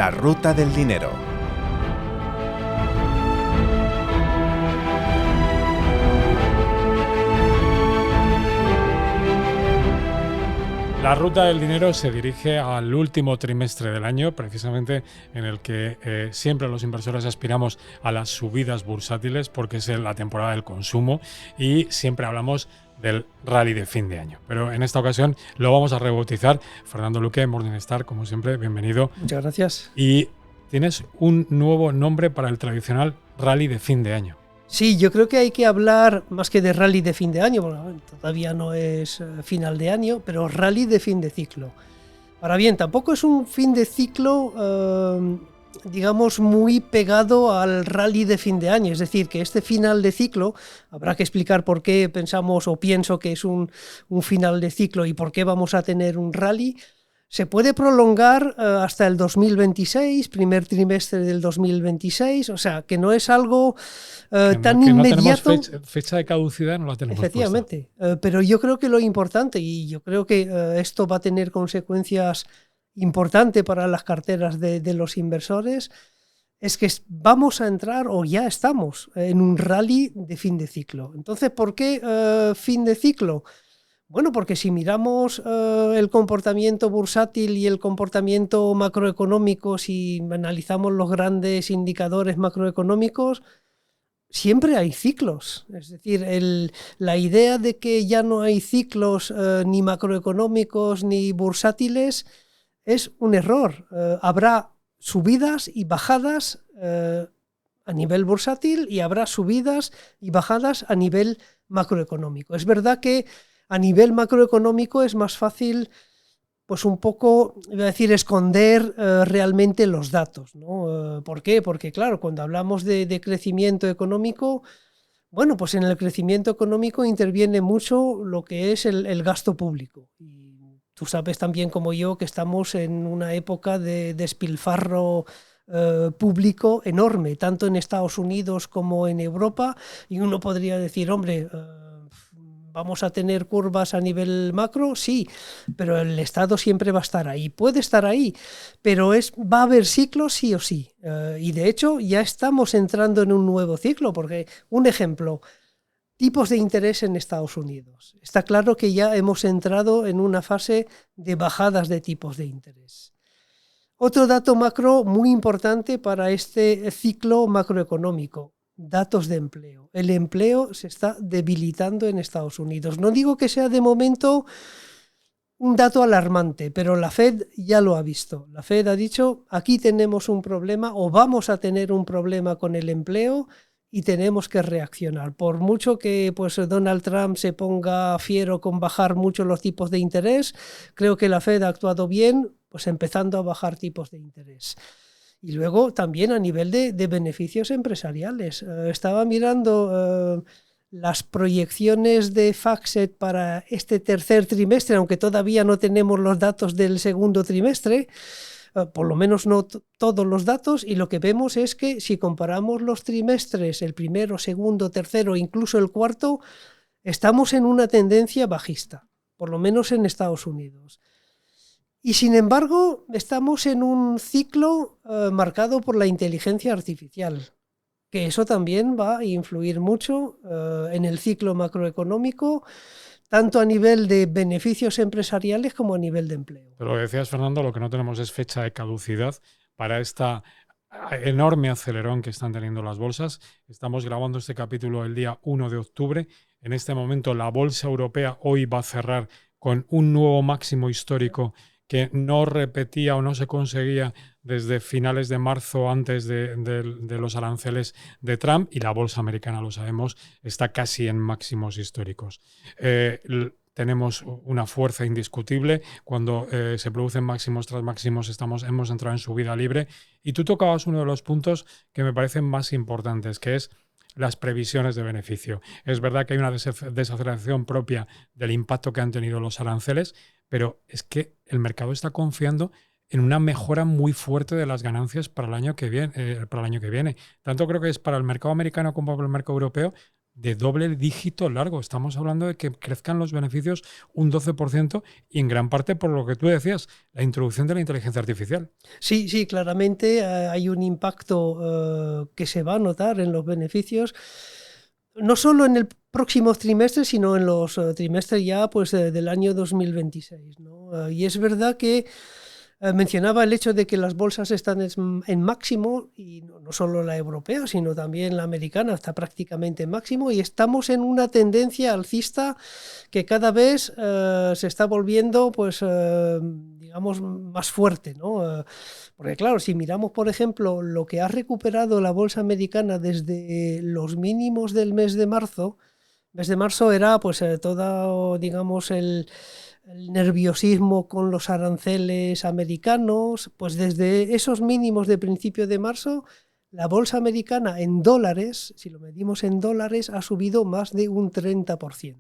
La ruta del dinero. La ruta del dinero se dirige al último trimestre del año, precisamente en el que siempre los inversores aspiramos a las subidas bursátiles porque es la temporada del consumo y siempre hablamos del rally de fin de año. Pero en esta ocasión lo vamos a rebautizar. Fernando Luque, Morningstar, como siempre, bienvenido. Muchas gracias. Y tienes un nuevo nombre para el tradicional rally de fin de año. Sí, yo creo que hay que hablar más que de rally de fin de año, bueno, todavía no es final de año, pero rally de fin de ciclo. Ahora bien, tampoco es un fin de ciclo, digamos, muy pegado al rally de fin de año, es decir, que este final de ciclo, habrá que explicar por qué pensamos o pienso que es un final de ciclo y por qué vamos a tener un rally. Se puede prolongar hasta el 2026, primer trimestre del 2026, o sea, que no es algo tan inmediato. No tenemos fecha de caducidad, no la tenemos. Efectivamente, pero yo creo que lo importante, y yo creo que esto va a tener consecuencias importantes para las carteras de los inversores, es que vamos a entrar, o ya estamos, en un rally de fin de ciclo. Entonces, ¿por qué fin de ciclo? Bueno, porque si miramos el comportamiento bursátil y el comportamiento macroeconómico, si analizamos los grandes indicadores macroeconómicos, siempre hay ciclos. Es decir, la idea de que ya no hay ciclos ni macroeconómicos ni bursátiles es un error. Habrá subidas y bajadas a nivel bursátil y habrá subidas y bajadas a nivel macroeconómico. Es verdad que a nivel macroeconómico es más fácil, pues un poco, iba a decir, esconder realmente los datos, ¿no? ¿Por qué? Porque claro, cuando hablamos de crecimiento económico, bueno, pues en el crecimiento económico interviene mucho lo que es el gasto público. Y tú sabes también como yo que estamos en una época de despilfarro público enorme, tanto en Estados Unidos como en Europa, y uno podría decir, hombre, ¿vamos a tener curvas a nivel macro? Sí, pero el Estado siempre va a estar ahí. Puede estar ahí, pero va a haber ciclos sí o sí. Y de hecho ya estamos entrando en un nuevo ciclo, porque un ejemplo, tipos de interés en Estados Unidos. Está claro que ya hemos entrado en una fase de bajadas de tipos de interés. Otro dato macro muy importante para este ciclo macroeconómico. Datos de empleo. El empleo se está debilitando en Estados Unidos. No digo que sea de momento un dato alarmante, pero la Fed ya lo ha visto. La Fed ha dicho, aquí tenemos un problema o vamos a tener un problema con el empleo y tenemos que reaccionar. Por mucho que pues, Donald Trump se ponga fiero con bajar mucho los tipos de interés, creo que la Fed ha actuado bien, pues empezando a bajar tipos de interés. Y luego también a nivel de beneficios empresariales. Estaba mirando las proyecciones de FactSet para este tercer trimestre, aunque todavía no tenemos los datos del segundo trimestre, por lo menos no todos los datos, y lo que vemos es que si comparamos los trimestres, el primero, segundo, tercero, incluso el cuarto, estamos en una tendencia bajista, por lo menos en Estados Unidos. Y sin embargo, estamos en un ciclo marcado por la inteligencia artificial, que eso también va a influir mucho en el ciclo macroeconómico, tanto a nivel de beneficios empresariales como a nivel de empleo. Pero lo que decías, Fernando, lo que no tenemos es fecha de caducidad para esta enorme acelerón que están teniendo las bolsas. Estamos grabando este capítulo el día 1 de octubre. En este momento la bolsa europea hoy va a cerrar con un nuevo máximo histórico que no repetía o no se conseguía desde finales de marzo antes de los aranceles de Trump, y la bolsa americana, lo sabemos, está casi en máximos históricos. Tenemos una fuerza indiscutible. Cuando se producen máximos tras máximos hemos entrado en subida libre, y tú tocabas uno de los puntos que me parecen más importantes, que es las previsiones de beneficio. Es verdad que hay una desaceleración propia del impacto que han tenido los aranceles, pero es que el mercado está confiando en una mejora muy fuerte de las ganancias para el año que viene. Tanto creo que es para el mercado americano como para el mercado europeo. de doble dígito largo. Estamos hablando de que crezcan los beneficios un 12% y en gran parte por lo que tú decías, la introducción de la inteligencia artificial. Sí, sí, claramente hay un impacto que se va a notar en los beneficios, no solo en el próximo trimestre, sino en los trimestres ya pues, del año 2026, ¿no? Y es verdad que mencionaba el hecho de que las bolsas están en máximo, y no solo la europea, sino también la americana está prácticamente en máximo, y estamos en una tendencia alcista que cada vez se está volviendo, pues, digamos, más fuerte, ¿no? Porque claro, si miramos, por ejemplo, lo que ha recuperado la bolsa americana desde los mínimos del mes de marzo era pues todo, digamos, el nerviosismo con los aranceles americanos, pues desde esos mínimos de principio de marzo, la bolsa americana en dólares, si lo medimos en dólares, ha subido más de un 30%.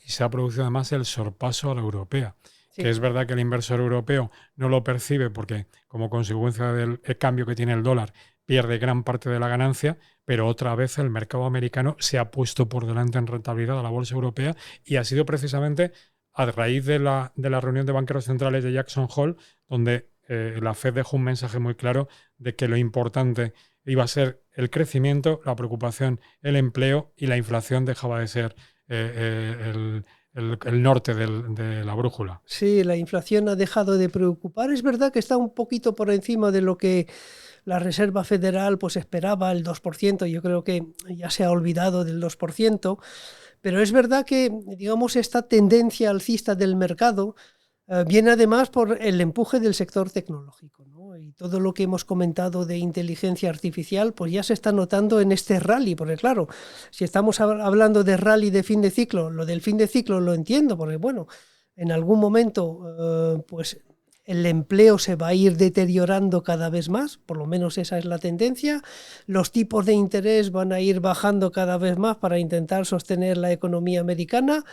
Y se ha producido además el sorpaso a la europea. Sí. Que es verdad que el inversor europeo no lo percibe porque como consecuencia del cambio que tiene el dólar pierde gran parte de la ganancia, pero otra vez el mercado americano se ha puesto por delante en rentabilidad a la bolsa europea y ha sido precisamente a raíz de la reunión de banqueros centrales de Jackson Hole, donde la Fed dejó un mensaje muy claro de que lo importante iba a ser el crecimiento, la preocupación, el empleo y la inflación dejaba de ser el norte de la brújula. Sí, la inflación ha dejado de preocupar. Es verdad que está un poquito por encima de lo que la Reserva Federal pues esperaba, el 2%. Yo creo que ya se ha olvidado del 2%. Pero es verdad que, digamos, esta tendencia alcista del mercado viene además por el empuje del sector tecnológico, ¿no? Y todo lo que hemos comentado de inteligencia artificial, pues ya se está notando en este rally, porque claro, si estamos hablando de rally de fin de ciclo, lo del fin de ciclo lo entiendo, porque bueno, en algún momento pues el empleo se va a ir deteriorando cada vez más, por lo menos esa es la tendencia. Los tipos de interés van a ir bajando cada vez más para intentar sostener la economía americana,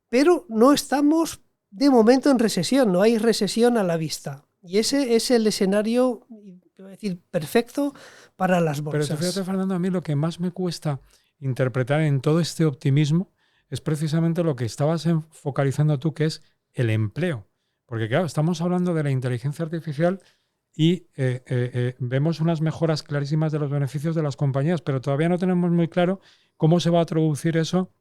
pero no estamos de momento en recesión, no hay recesión a la vista. Y ese es el escenario, quiero decir, perfecto para las bolsas. Pero fíjate, Fernando, a mí lo que más me cuesta interpretar en todo este optimismo es precisamente lo que estabas focalizando tú, que es el empleo. Porque claro, estamos hablando de la inteligencia artificial y vemos unas mejoras clarísimas de los beneficios de las compañías, pero todavía no tenemos muy claro cómo se va a traducir eso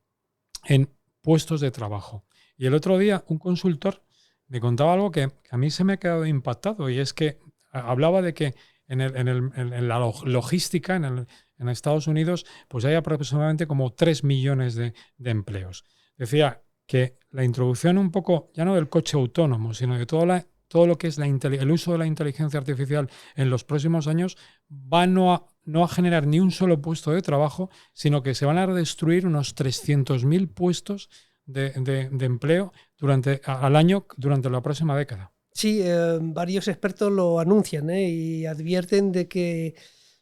en puestos de trabajo. Y el otro día un consultor me contaba algo que a mí se me ha quedado impactado, y es que hablaba de que en la logística, en Estados Unidos, pues hay aproximadamente como 3 millones de empleos. Decía que la introducción un poco, ya no del coche autónomo, sino de todo lo que es el uso de la inteligencia artificial en los próximos años va no a generar ni un solo puesto de trabajo, sino que se van a destruir unos 300.000 puestos de empleo al año durante la próxima década. Sí, varios expertos lo anuncian y advierten de que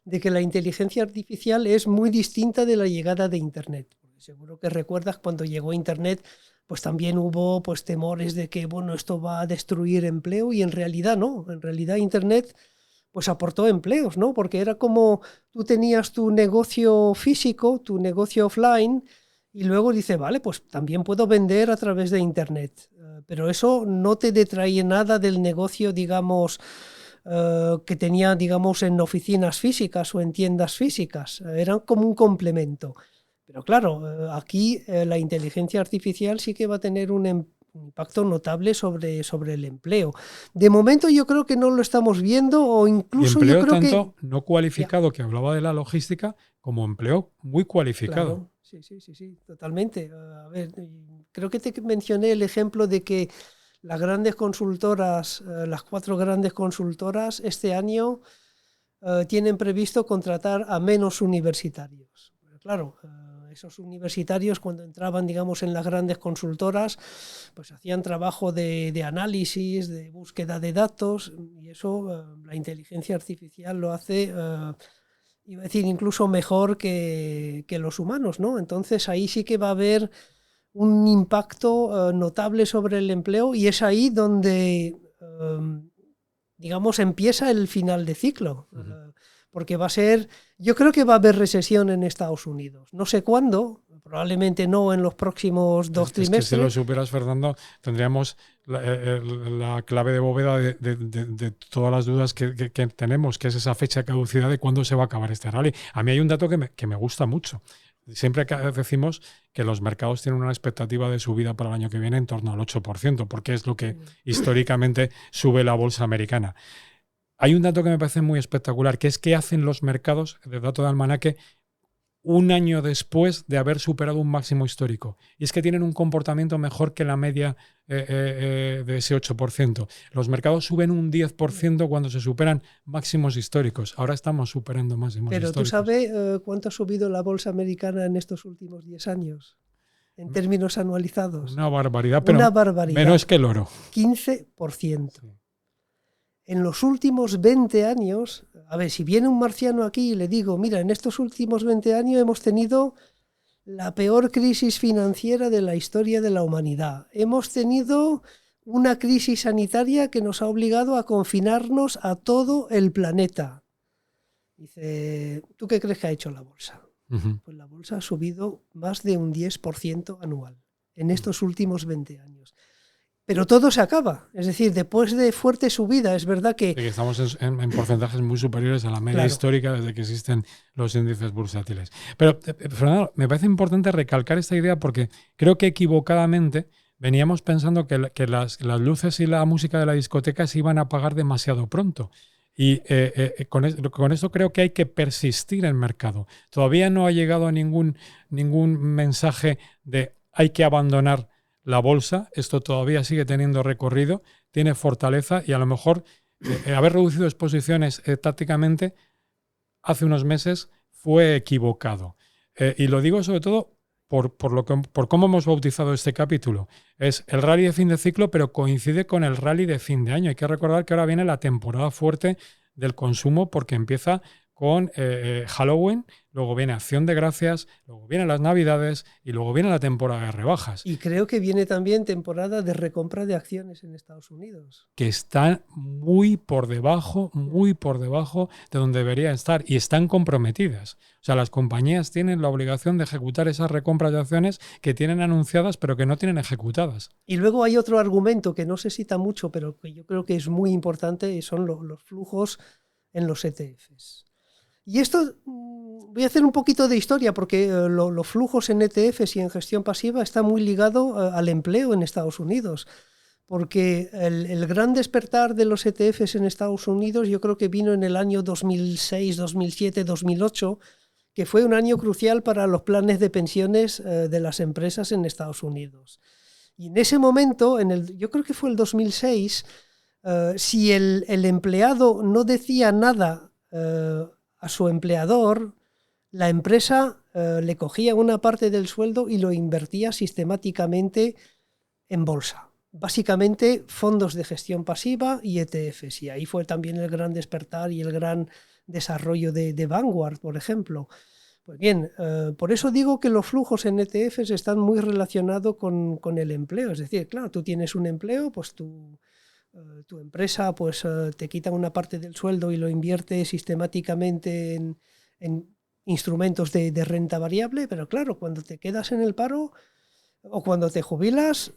la inteligencia artificial es muy distinta de la llegada de Internet. Seguro que recuerdas cuando llegó Internet, pues también hubo pues temores de que bueno, esto va a destruir empleo, y en realidad no. En realidad Internet pues aportó empleos, ¿no? Porque era como tú tenías tu negocio físico, tu negocio offline, y luego dice, vale, pues también puedo vender a través de Internet. Pero eso no te detrae nada del negocio, digamos, que tenía, digamos, en oficinas físicas o en tiendas físicas. Eran como un complemento. Pero claro, aquí la inteligencia artificial sí que va a tener un impacto notable sobre el empleo. De momento yo creo que no lo estamos viendo, o incluso y empleo yo creo tanto que no cualificado, que hablaba de la logística, como empleo muy cualificado. Claro. Sí, totalmente. A ver, creo que te mencioné el ejemplo de que las grandes consultoras, las 4 grandes consultoras, este año tienen previsto contratar a menos universitarios. Pero claro, esos universitarios cuando entraban, digamos, en las grandes consultoras, pues hacían trabajo de análisis, de búsqueda de datos, y eso la inteligencia artificial lo hace iba a decir incluso mejor que los humanos, ¿no? Entonces ahí sí que va a haber un impacto notable sobre el empleo, y es ahí donde, digamos, empieza el final de ciclo. porque yo creo que va a haber recesión en Estados Unidos. No sé cuándo, probablemente no en los próximos 2 trimestres. Es que si lo supieras, Fernando, tendríamos la clave de bóveda de todas las dudas que tenemos, que es esa fecha de caducidad de cuándo se va a acabar este rally. A mí hay un dato que me gusta mucho. Siempre decimos que los mercados tienen una expectativa de subida para el año que viene en torno al 8%, porque es lo que históricamente sube la bolsa americana. Hay un dato que me parece muy espectacular, que es qué hacen los mercados, el dato de Almanaque, un año después de haber superado un máximo histórico. Y es que tienen un comportamiento mejor que la media de ese 8%. Los mercados suben un 10% cuando se superan máximos históricos. Ahora estamos superando máximos históricos. Pero ¿tú sabes cuánto ha subido la bolsa americana en estos últimos 10 años? En términos anualizados. Una barbaridad, pero una barbaridad. Menos que el oro. 15%. Sí. En los últimos 20 años, a ver, si viene un marciano aquí y le digo, mira, en estos últimos 20 años hemos tenido la peor crisis financiera de la historia de la humanidad. Hemos tenido una crisis sanitaria que nos ha obligado a confinarnos a todo el planeta. Dice, ¿tú qué crees que ha hecho la bolsa? Pues la bolsa ha subido más de un 10% anual en estos últimos 20 años. Pero todo se acaba. Es decir, después de fuerte subida, es verdad que... Sí, que estamos en porcentajes muy superiores a la media histórica desde que existen los índices bursátiles. Pero, Fernando, me parece importante recalcar esta idea porque creo que equivocadamente veníamos pensando que las luces y la música de la discoteca se iban a apagar demasiado pronto. Y con esto creo que hay que persistir en el mercado. Todavía no ha llegado a ningún mensaje de hay que abandonar la bolsa. Esto todavía sigue teniendo recorrido, tiene fortaleza y a lo mejor haber reducido exposiciones tácticamente hace unos meses fue equivocado. Y lo digo sobre todo por cómo hemos bautizado este capítulo. Es el rally de fin de ciclo, pero coincide con el rally de fin de año. Hay que recordar que ahora viene la temporada fuerte del consumo porque empieza con Halloween, luego viene Acción de Gracias, luego vienen las Navidades y luego viene la temporada de rebajas. Y creo que viene también temporada de recompra de acciones en Estados Unidos. Que están muy por debajo de donde deberían estar y están comprometidas. O sea, las compañías tienen la obligación de ejecutar esas recompras de acciones que tienen anunciadas pero que no tienen ejecutadas. Y luego hay otro argumento que no se cita mucho, pero que yo creo que es muy importante y son los flujos en los ETFs. Y esto, voy a hacer un poquito de historia porque los flujos en ETFs y en gestión pasiva está muy ligado al empleo en Estados Unidos. Porque el gran despertar de los ETFs en Estados Unidos yo creo que vino en el año 2006, 2007, 2008, que fue un año crucial para los planes de pensiones de las empresas en Estados Unidos. Y en ese momento, yo creo que fue el 2006, si el empleado no decía nada a su empleador, la empresa le cogía una parte del sueldo y lo invertía sistemáticamente en bolsa. Básicamente fondos de gestión pasiva y ETFs. Y ahí fue también el gran despertar y el gran desarrollo de Vanguard, por ejemplo. Pues bien, por eso digo que los flujos en ETFs están muy relacionados con el empleo. Es decir, claro, tú tienes un empleo, pues tu empresa pues, te quita una parte del sueldo y lo invierte sistemáticamente en instrumentos de renta variable, pero claro, cuando te quedas en el paro o cuando te jubilas,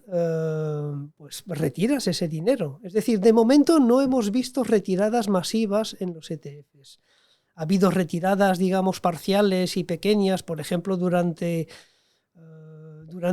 pues retiras ese dinero. Es decir, de momento no hemos visto retiradas masivas en los ETFs. Ha habido retiradas, digamos, parciales y pequeñas, por ejemplo, durante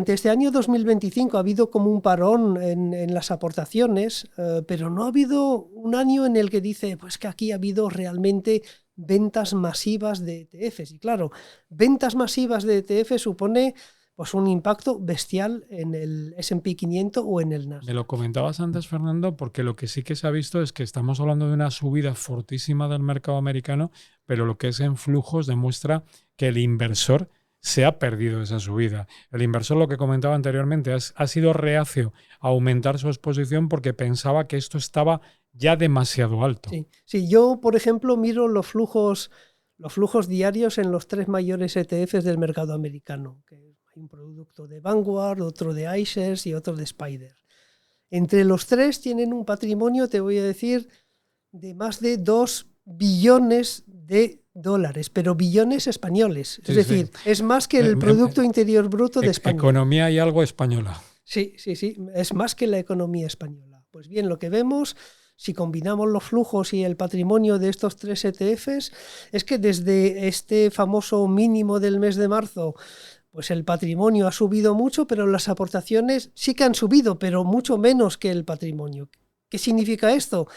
este año 2025 ha habido como un parón en las aportaciones, pero no ha habido un año en el que dice pues que aquí ha habido realmente ventas masivas de ETFs. Y claro, ventas masivas de ETFs supone pues un impacto bestial en el S&P 500 o en el Nasdaq. Me lo comentabas antes, Fernando, porque lo que sí que se ha visto es que estamos hablando de una subida fortísima del mercado americano, pero lo que es en flujos demuestra que el inversor se ha perdido esa subida. El inversor, lo que comentaba anteriormente, ha sido reacio a aumentar su exposición porque pensaba que esto estaba ya demasiado alto. Sí, yo, por ejemplo, miro los flujos diarios en los 3 mayores ETFs del mercado americano, que hay un producto de Vanguard, otro de iShares y otro de Spider. Entre los 3 tienen un patrimonio, te voy a decir, de más de 2 billones de dólares, pero billones españoles. Es decir, es más que el Producto Interior Bruto de España. Economía y algo española. Sí, es más que la economía española. Pues bien, lo que vemos, si combinamos los flujos y el patrimonio de estos 3 ETFs, es que desde este famoso mínimo del mes de marzo, pues el patrimonio ha subido mucho, pero las aportaciones sí que han subido, pero mucho menos que el patrimonio. ¿Qué significa esto?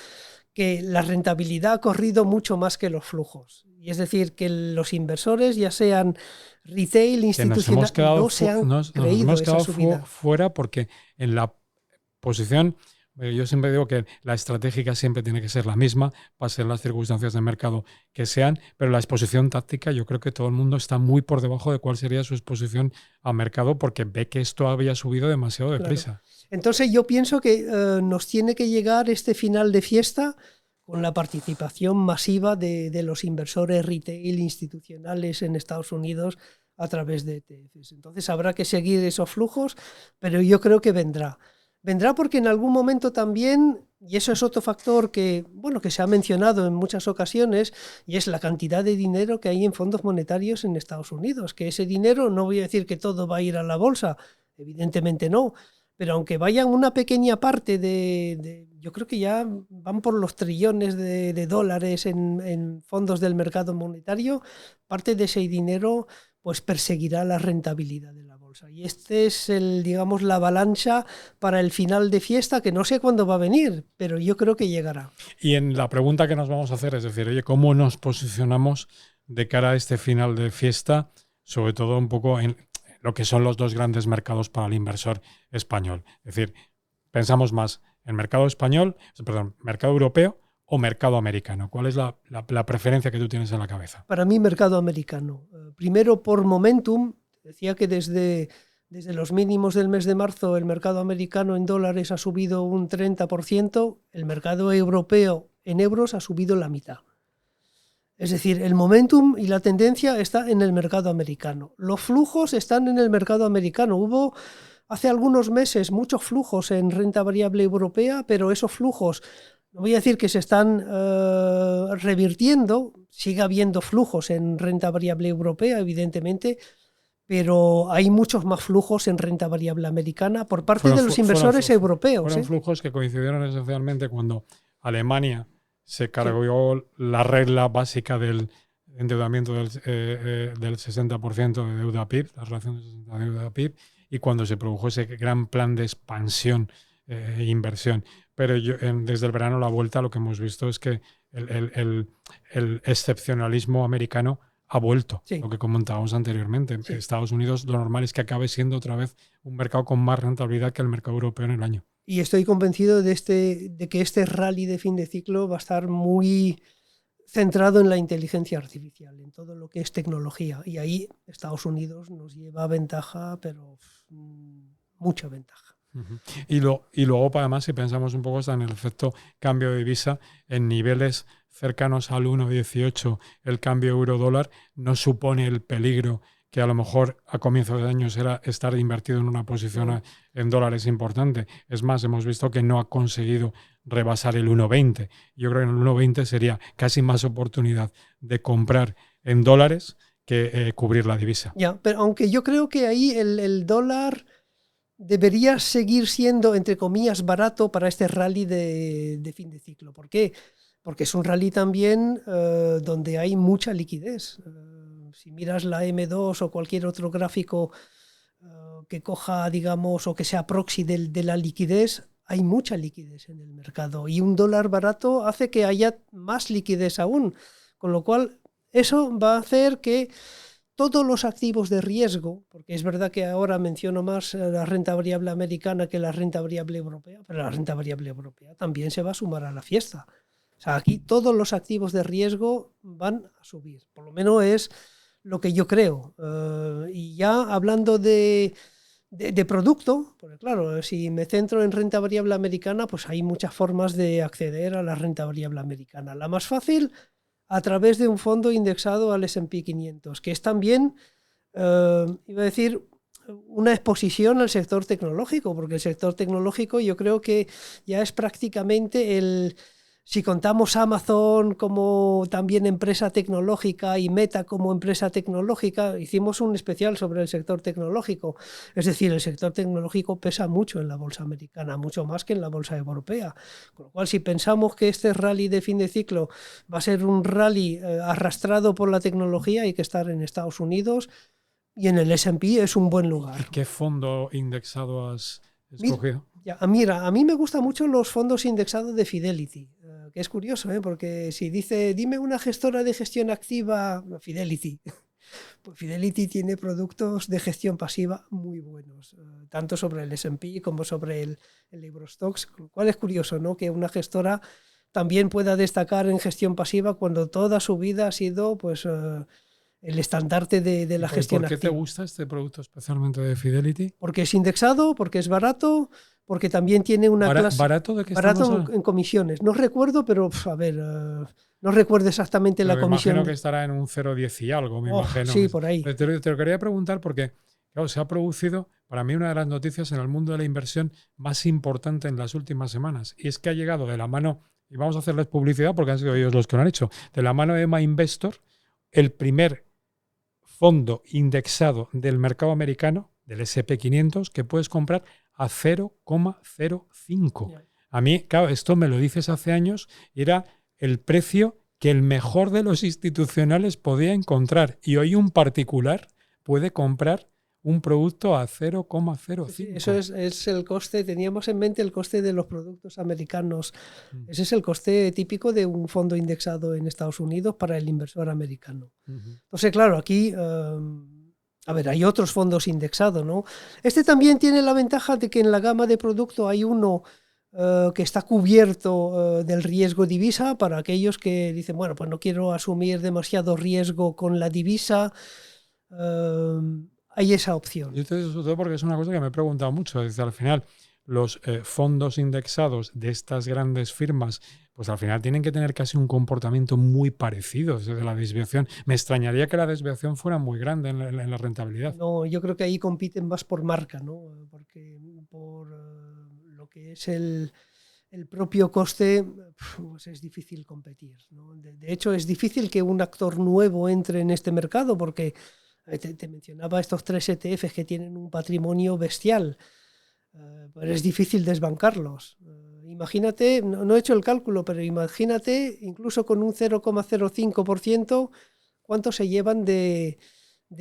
Que la rentabilidad ha corrido mucho más que los flujos. Y es decir, que los inversores, ya sean retail, institucional, no se han creído esa subida. Fuera porque en la posición, yo siempre digo que la estratégica siempre tiene que ser la misma, pasen las circunstancias de mercado que sean, pero la exposición táctica yo creo que todo el mundo está muy por debajo de cuál sería su exposición a mercado porque ve que esto había subido demasiado deprisa. Claro. Entonces yo pienso que nos tiene que llegar este final de fiesta con la participación masiva de los inversores retail institucionales en Estados Unidos a través de ETFs. Entonces habrá que seguir esos flujos, pero yo creo que vendrá. Vendrá porque en algún momento también, y eso es otro factor que se ha mencionado en muchas ocasiones, y es la cantidad de dinero que hay en fondos monetarios en Estados Unidos, que ese dinero, no voy a decir que todo va a ir a la bolsa, evidentemente no, pero aunque vayan una pequeña parte yo creo que ya van por los trillones de dólares en fondos del mercado monetario, parte de ese dinero pues perseguirá la rentabilidad de la bolsa. Y este es la avalancha para el final de fiesta, que no sé cuándo va a venir, pero yo creo que llegará. Y en la pregunta que nos vamos a hacer es decir, oye, ¿cómo nos posicionamos de cara a este final de fiesta? Sobre todo un poco en lo que son los dos grandes mercados para el inversor español. Es decir, pensamos más en mercado europeo o mercado americano. ¿Cuál es la preferencia que tú tienes en la cabeza? Para mí, mercado americano. Primero, por momentum. Decía que desde los mínimos del mes de marzo el mercado americano en dólares ha subido un 30%, el mercado europeo en euros ha subido la mitad. Es decir, el momentum y la tendencia está en el mercado americano. Los flujos están en el mercado americano. Hubo hace algunos meses muchos flujos en renta variable europea, pero esos flujos, no voy a decir que se están revirtiendo, sigue habiendo flujos en renta variable europea, evidentemente, pero hay muchos más flujos en renta variable americana por parte de los inversores europeos. Fueron flujos que coincidieron esencialmente cuando Alemania se cargó la regla básica del endeudamiento del 60% de deuda PIB, la relación de 60% de deuda PIB, y cuando se produjo ese gran plan de expansión e inversión. Pero desde el verano a la vuelta lo que hemos visto es que el excepcionalismo americano ha vuelto, lo que comentábamos anteriormente. Sí. Estados Unidos lo normal es que acabe siendo otra vez un mercado con más rentabilidad que el mercado europeo en el año. Y estoy convencido de que este rally de fin de ciclo va a estar muy centrado en la inteligencia artificial, en todo lo que es tecnología. Y ahí Estados Unidos nos lleva ventaja, pero mucha ventaja. Uh-huh. Y luego, además, si pensamos un poco, está en el efecto cambio de divisa, en niveles cercanos al 1,18, el cambio euro-dólar no supone el peligro que a lo mejor a comienzos de años era estar invertido en una posición en dólares importante. Es más, hemos visto que no ha conseguido rebasar el 1,20. Yo creo que en el 1,20 sería casi más oportunidad de comprar en dólares que cubrir la divisa. Ya, pero aunque yo creo que ahí el dólar debería seguir siendo, entre comillas, barato para este rally de fin de ciclo. ¿Por qué? Porque es un rally también donde hay mucha liquidez. Si miras la M2 o cualquier otro gráfico que coja, digamos, o que sea proxy de la liquidez, hay mucha liquidez en el mercado. Y un dólar barato hace que haya más liquidez aún. Con lo cual, eso va a hacer que todos los activos de riesgo, porque es verdad que ahora menciono más la renta variable americana que la renta variable europea, pero la renta variable europea también se va a sumar a la fiesta. O sea, aquí todos los activos de riesgo van a subir, por lo menos es lo que yo creo. Y ya hablando de producto, porque claro, si me centro en renta variable americana, pues hay muchas formas de acceder a la renta variable americana. La más fácil, a través de un fondo indexado al S&P 500, que es también, iba a decir, una exposición al sector tecnológico, porque el sector tecnológico yo creo que ya es prácticamente Si contamos Amazon como también empresa tecnológica y Meta como empresa tecnológica, hicimos un especial sobre el sector tecnológico. Es decir, el sector tecnológico pesa mucho en la bolsa americana, mucho más que en la bolsa europea. Con lo cual, si pensamos que este rally de fin de ciclo va a ser un rally arrastrado por la tecnología, hay que estar en Estados Unidos y en el S&P es un buen lugar. ¿Y qué fondo indexado has escogido? Mira, a mí me gustan mucho los fondos indexados de Fidelity, que es curioso, porque si dice, dime una gestora de gestión activa, Fidelity. Pues Fidelity tiene productos de gestión pasiva muy buenos, tanto sobre el S&P como sobre el Eurostoxx, lo cual es curioso, ¿no? Que una gestora también pueda destacar en gestión pasiva cuando toda su vida ha sido pues, el estandarte de la gestión activa. ¿Por qué te gusta este producto especialmente de Fidelity? Porque es indexado, porque es barato, porque también tiene una clase... ¿Barato de qué barato en comisiones. No recuerdo, pero a ver, no recuerdo exactamente la comisión. Imagino que estará en un 0,10 y algo, me imagino. Sí, por ahí. Te lo quería preguntar porque, claro, se ha producido, para mí, una de las noticias en el mundo de la inversión más importante en las últimas semanas. Y es que ha llegado de la mano, y vamos a hacerles publicidad porque han sido ellos los que lo han hecho, de la mano de EMA Investor, el primer fondo indexado del mercado americano, del S&P 500, que puedes comprar a 0,05. A mí, claro, esto me lo dices hace años y era el precio que el mejor de los institucionales podía encontrar. Y hoy un particular puede comprar un producto a 0,05. Sí, eso es el coste, teníamos en mente el coste de los productos americanos. Ese es el coste típico de un fondo indexado en Estados Unidos para el inversor americano. Entonces, claro, aquí... a ver, hay otros fondos indexados, ¿no? Este también tiene la ventaja de que en la gama de producto hay uno que está cubierto del riesgo divisa para aquellos que dicen, bueno, pues no quiero asumir demasiado riesgo con la divisa. Hay esa opción. Y esto sobre todo porque es una cosa que me he preguntado mucho. Desde al final, los fondos indexados de estas grandes firmas, pues al final tienen que tener casi un comportamiento muy parecido desde la desviación. Me extrañaría que la desviación fuera muy grande en la rentabilidad. No, yo creo que ahí compiten más por marca, ¿no? Porque por lo que es el propio coste, pues es difícil competir, ¿no? De hecho, es difícil que un actor nuevo entre en este mercado porque te mencionaba estos 3 ETFs que tienen un patrimonio bestial. Pero es difícil desbancarlos. Imagínate, no he hecho el cálculo, pero imagínate, incluso con un 0,05%, cuánto se llevan de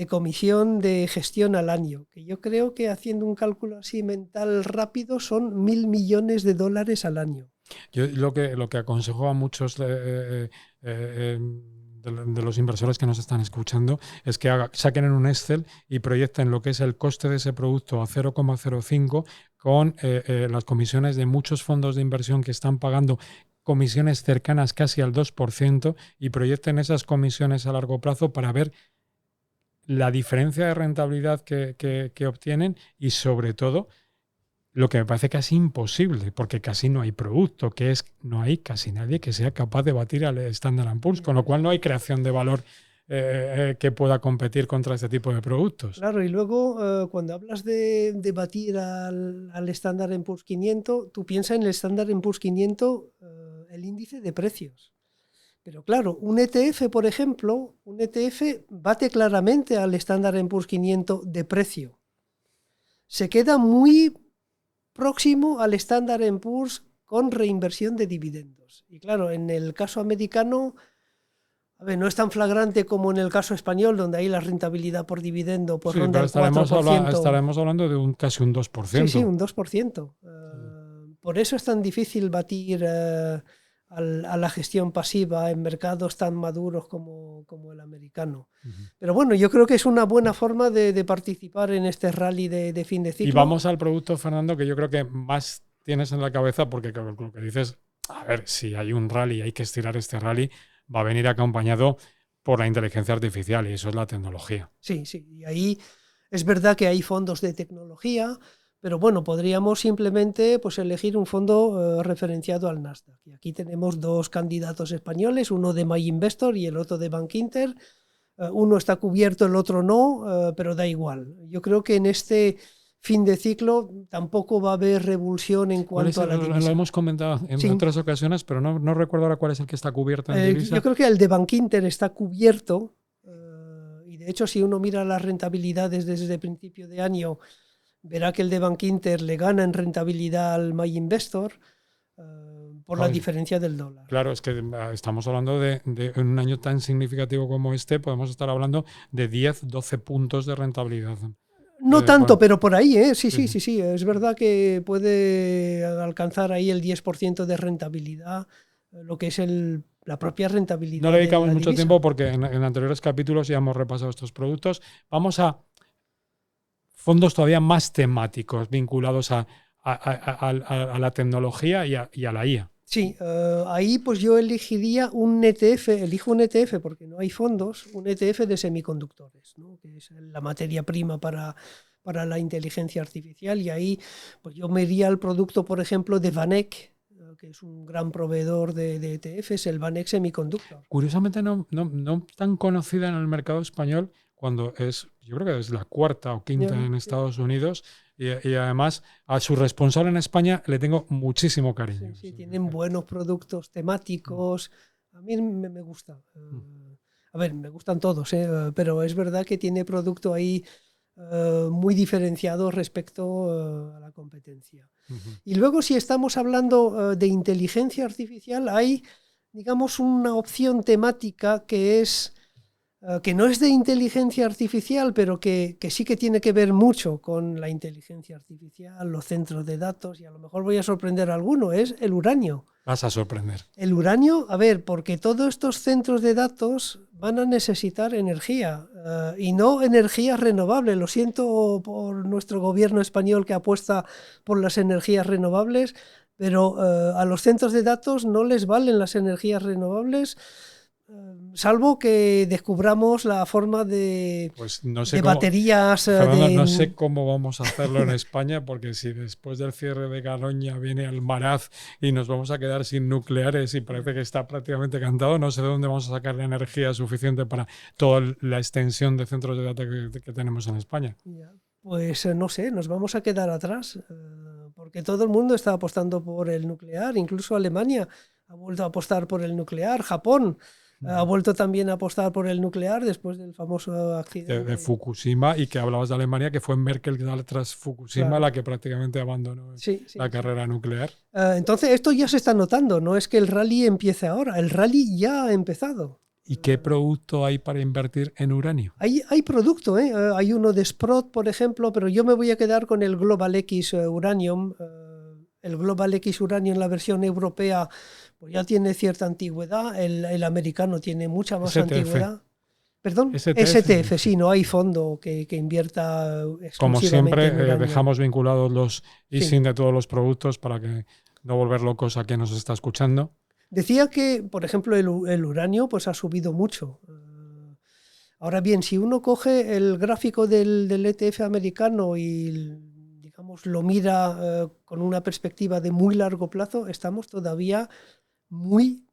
comisión de gestión al año. Que yo creo que haciendo un cálculo así mental rápido son $1.000 millones al año. Yo lo que aconsejo a muchos de los inversores que nos están escuchando es que saquen en un Excel y proyecten lo que es el coste de ese producto a 0,05 con las comisiones de muchos fondos de inversión que están pagando comisiones cercanas casi al 2% y proyecten esas comisiones a largo plazo para ver la diferencia de rentabilidad que obtienen y sobre todo lo que me parece casi imposible, porque casi no hay producto, que es no hay casi nadie que sea capaz de batir al Standard & Poor's, con lo cual no hay creación de valor que pueda competir contra este tipo de productos. Claro, y luego cuando hablas de batir al Standard & Poor's 500, tú piensas en el Standard & Poor's 500, el índice de precios. Pero claro, un ETF, por ejemplo, un ETF bate claramente al Standard & Poor's 500 de precio. Se queda muy próximo al Standard & Poor's con reinversión de dividendos. Y claro, en el caso americano, a ver, no es tan flagrante como en el caso español, donde ahí la rentabilidad por dividendo pues ronda el 4%. Estaremos hablando de casi un 2%. Sí, un 2%. Por eso es tan difícil batir a la gestión pasiva en mercados tan maduros como el americano. Pero bueno, yo creo que es una buena forma de participar en este rally de fin de ciclo. Y vamos al producto, Fernando, que yo creo que más tienes en la cabeza, porque lo que dices, a ver, si hay un rally y hay que estirar este rally, va a venir acompañado por la inteligencia artificial y eso es la tecnología. Sí, y ahí es verdad que hay fondos de tecnología, pero bueno, podríamos simplemente pues, elegir un fondo referenciado al Nasdaq. Y aquí tenemos 2 candidatos españoles, uno de MyInvestor y el otro de Bankinter. Uno está cubierto, el otro no, pero da igual. Yo creo que en este fin de ciclo, tampoco va a haber revulsión en cuanto a la divisa. Lo hemos comentado en otras ocasiones, pero no recuerdo ahora cuál es el que está cubierto en divisa. Yo creo que el de Bankinter está cubierto. Y de hecho, si uno mira las rentabilidades desde el principio de año, verá que el de Bankinter le gana en rentabilidad al My Investor por la diferencia del dólar. Claro, es que estamos hablando de un año tan significativo como este, podemos estar hablando de 10, 12 puntos de rentabilidad. No tanto, pero por ahí, ¿eh? Sí. Es verdad que puede alcanzar ahí el 10% de rentabilidad, lo que es la propia rentabilidad. No le dedicamos mucho tiempo porque en anteriores capítulos ya hemos repasado estos productos. Vamos a fondos todavía más temáticos vinculados a la tecnología y a la IA. Sí, ahí pues yo elijo un ETF porque no hay fondos, un ETF de semiconductores, ¿no? Que es la materia prima para la inteligencia artificial, y ahí pues yo me iría al producto, por ejemplo, de VanEck, que es un gran proveedor de ETFs, el VanEck Semiconductor. Curiosamente no tan conocida en el mercado español, cuando yo creo que es la cuarta o quinta en Estados Unidos. Y además a su responsable en España le tengo muchísimo cariño. Sí, tienen buenos productos temáticos. A mí me gusta. A ver, me gustan todos, pero es verdad que tiene producto ahí muy diferenciado respecto a la competencia. Y luego, si estamos hablando de inteligencia artificial, hay, digamos, una opción temática que no es de inteligencia artificial, pero que sí que tiene que ver mucho con la inteligencia artificial, los centros de datos, y a lo mejor voy a sorprender a alguno, es el uranio. Vas a sorprender. El uranio, a ver, porque todos estos centros de datos van a necesitar energía, y no energía renovable. Lo siento por nuestro gobierno español que apuesta por las energías renovables, pero a los centros de datos no les valen las energías renovables, salvo que descubramos la forma de, pues no sé baterías. Fernando, no sé cómo vamos a hacerlo en España, porque si después del cierre de Garoña viene Almaraz y nos vamos a quedar sin nucleares y parece que está prácticamente cantado, no sé de dónde vamos a sacar la energía suficiente para toda la extensión de centros de datos que tenemos en España. Pues no sé, nos vamos a quedar atrás, porque todo el mundo está apostando por el nuclear, incluso Alemania ha vuelto a apostar por el nuclear, Japón ha vuelto también a apostar por el nuclear después del famoso accidente de Fukushima, y que hablabas de Alemania, que fue Merkel tras Fukushima la que prácticamente abandonó la carrera nuclear. Entonces esto ya se está notando, no es que el rally empiece ahora, el rally ya ha empezado. ¿Y qué producto hay para invertir en uranio? Hay producto, hay uno de Sprott, por ejemplo, pero yo me voy a quedar con el Global X Uranium. El Global X Uranium, la versión europea, pues ya tiene cierta antigüedad, el americano tiene mucha más antigüedad. ¿Perdón? STF, sí, no hay fondo que invierta exclusivamente. Como siempre, en uranio. dejamos vinculados los ISIN de todos los productos para que no volver locos a quien nos está escuchando. Decía que, por ejemplo, el uranio pues ha subido mucho. Ahora bien, si uno coge el gráfico del ETF americano y digamos lo mira con una perspectiva de muy largo plazo, estamos todavía muy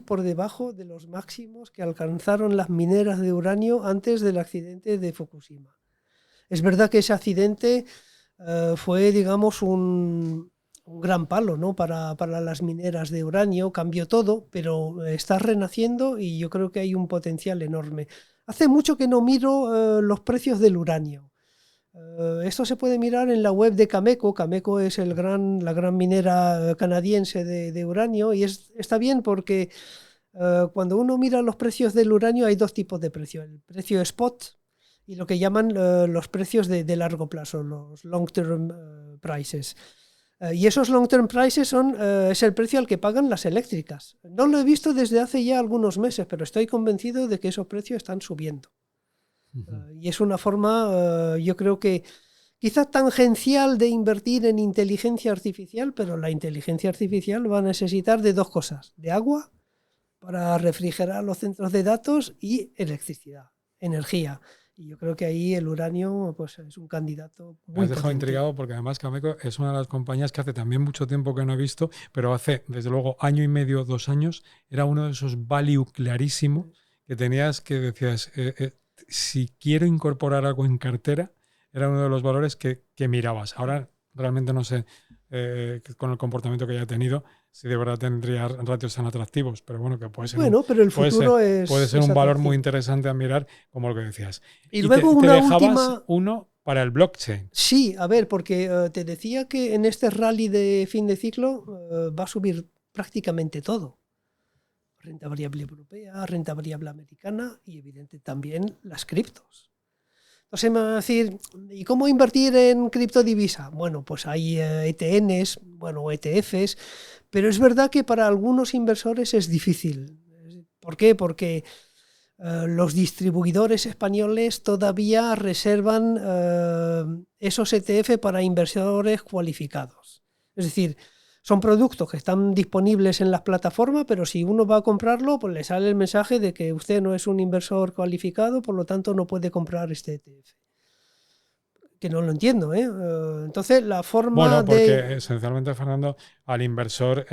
por debajo de los máximos que alcanzaron las mineras de uranio antes del accidente de Fukushima. Es verdad que ese accidente fue, digamos, un gran palo, ¿no? para las mineras de uranio, cambió todo, pero está renaciendo y yo creo que hay un potencial enorme. Hace mucho que no miro los precios del uranio. Esto se puede mirar en la web de Cameco. Cameco es la gran minera canadiense de uranio, y está bien porque cuando uno mira los precios del uranio hay dos tipos de precio: el precio spot y lo que llaman los precios de largo plazo, los long-term prices. Y esos long-term prices es el precio al que pagan las eléctricas. No lo he visto desde hace ya algunos meses, pero estoy convencido de que esos precios están subiendo. Y es una forma, yo creo que quizás tangencial de invertir en inteligencia artificial, pero la inteligencia artificial va a necesitar de dos cosas: de agua para refrigerar los centros de datos y electricidad, energía. Y yo creo que ahí el uranio pues, es un candidato muy Me has dejado potente. intrigado porque además Cameco es una de las compañías que hace también mucho tiempo que no he visto, pero hace desde luego año y medio, 2 años, era uno de esos value clarísimo que tenías que decías, si quiero incorporar algo en cartera, era uno de los valores que mirabas. Ahora realmente no sé, con el comportamiento que haya tenido, si de verdad tendría ratios tan atractivos, pero bueno, que puede ser Bueno, pero el futuro puede ser es un valor atractivo. muy interesante a mirar, como lo que decías. Y Y luego te una dejabas última... uno para el blockchain. Sí, a ver, porque te decía que en este rally de fin de ciclo va a subir prácticamente todo. Renta variable europea, renta variable americana y evidente también las criptos. Entonces me van a decir, ¿y cómo invertir en criptodivisa? Bueno, pues hay ETNs, bueno, ETFs, pero es verdad que para algunos inversores es difícil. ¿Por qué? Porque los distribuidores españoles todavía reservan esos ETF para inversores cualificados. Es decir, son productos que están disponibles en las plataformas, pero si uno va a comprarlo, pues le sale el mensaje de que usted no es un inversor cualificado, por lo tanto no puede comprar este ETF. Que no lo entiendo, ¿eh? Entonces, la forma Bueno, porque de... esencialmente, Fernando, al inversor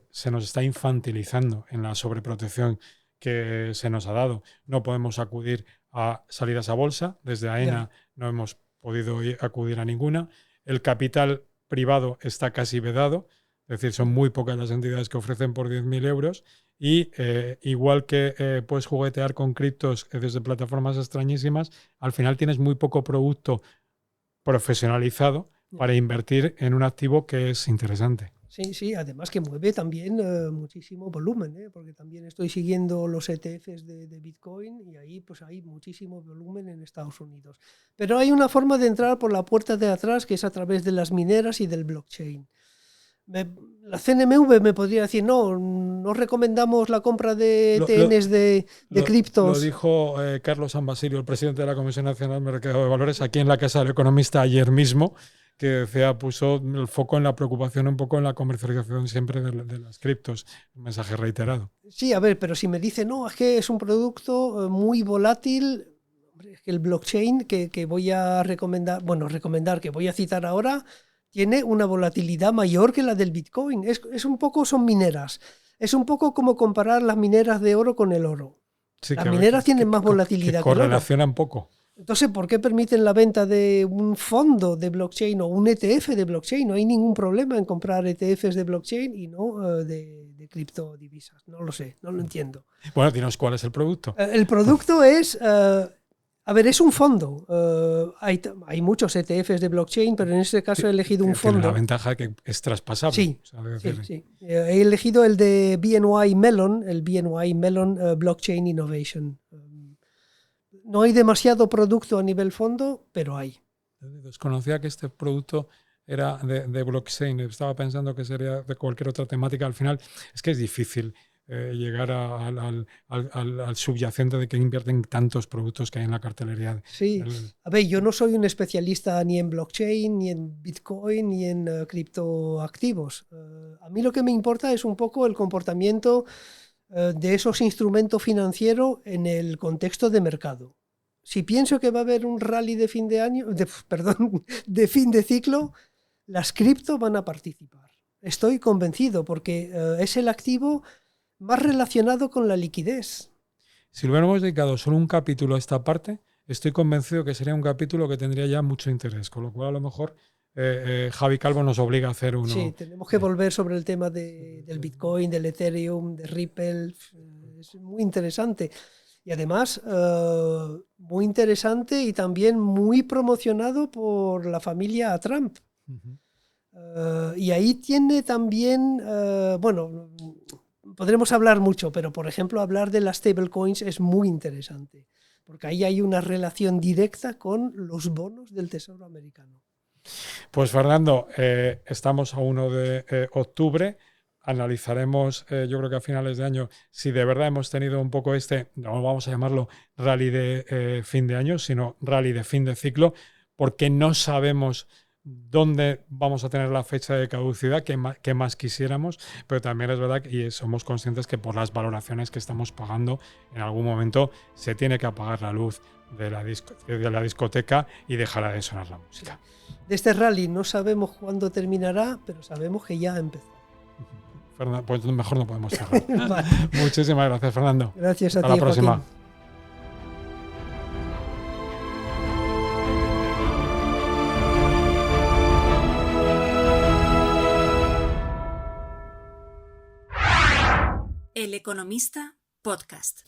se nos está infantilizando en la sobreprotección que se nos ha dado. No podemos acudir a salidas a bolsa. Desde AENA no hemos podido acudir a ninguna. El capital privado está casi vedado. Es decir, son muy pocas las entidades que ofrecen por 10.000 euros. Y igual que puedes juguetear con criptos desde plataformas extrañísimas, al final tienes muy poco producto profesionalizado para invertir en un activo que es interesante. Sí, sí, además que mueve también muchísimo volumen, porque también estoy siguiendo los ETFs de Bitcoin y ahí pues hay muchísimo volumen en Estados Unidos. Pero hay una forma de entrar por la puerta de atrás que es a través de las mineras y del blockchain. La CNMV me podría decir, no recomendamos la compra de ETNs de criptos. Lo dijo Carlos San Basilio, el presidente de la Comisión Nacional de Mercado de Valores, aquí en la Casa del Economista ayer mismo, que decía, puso el foco en la preocupación un poco en la comercialización siempre de las criptos. Un mensaje reiterado. Sí, a ver, pero si me dice, no, es que es un producto muy volátil, es que el blockchain que voy a recomendar, que voy a citar ahora, tiene una volatilidad mayor que la del Bitcoin. Es un poco, son mineras. Es un poco como comparar las mineras de oro con el oro. Sí, Las mineras tienen más volatilidad que el oro. Correlacionan poco. Entonces, ¿por qué permiten la venta de un fondo de blockchain o un ETF de blockchain? No hay ningún problema en comprar ETFs de blockchain y no de criptodivisas. No lo sé, no lo entiendo. Bueno, dinos cuál es el producto. El producto es... a ver, es un fondo. Hay muchos ETFs de blockchain, pero en este caso he elegido un fondo. Tiene la ventaja que es traspasable. Sí, o sea, sí. He elegido el de BNY Mellon, el BNY Mellon Blockchain Innovation. No hay demasiado producto a nivel fondo, pero hay. Desconocía que este producto era de blockchain. Estaba pensando que sería de cualquier otra temática. Al final es que es difícil llegar al subyacente de que invierten tantos productos que hay en la cartelería. Sí, a ver, yo no soy un especialista ni en blockchain, ni en Bitcoin, ni en criptoactivos. A mí lo que me importa es un poco el comportamiento de esos instrumentos financieros en el contexto de mercado. Si pienso que va a haber un rally de fin de año, de fin de ciclo, las cripto van a participar. Estoy convencido porque es el activo más relacionado con la liquidez. Si lo hubiéramos dedicado solo un capítulo a esta parte, estoy convencido que sería un capítulo que tendría ya mucho interés, con lo cual a lo mejor Javi Calvo nos obliga a hacer uno. Sí, tenemos que volver sobre el tema del Bitcoin, del Ethereum, de Ripple. Es muy interesante. Y además, muy interesante y también muy promocionado por la familia Trump. Y ahí tiene también, bueno, podremos hablar mucho, pero por ejemplo, hablar de las stablecoins es muy interesante, porque ahí hay una relación directa con los bonos del Tesoro americano. Pues Fernando, estamos a 1 de octubre. Analizaremos, yo creo que a finales de año, si de verdad hemos tenido un poco no vamos a llamarlo rally de fin de año, sino rally de fin de ciclo, porque no sabemos dónde vamos a tener la fecha de caducidad que más quisiéramos, pero también es verdad y somos conscientes que por las valoraciones que estamos pagando, en algún momento se tiene que apagar la luz de la discoteca y dejará de sonar la música. De este rally no sabemos cuándo terminará, pero sabemos que ya ha empezado. Fernando, pues mejor no podemos cerrar. Vale. Muchísimas gracias, Fernando. Gracias a ti, Hasta la próxima. Joaquín. Economista Podcast.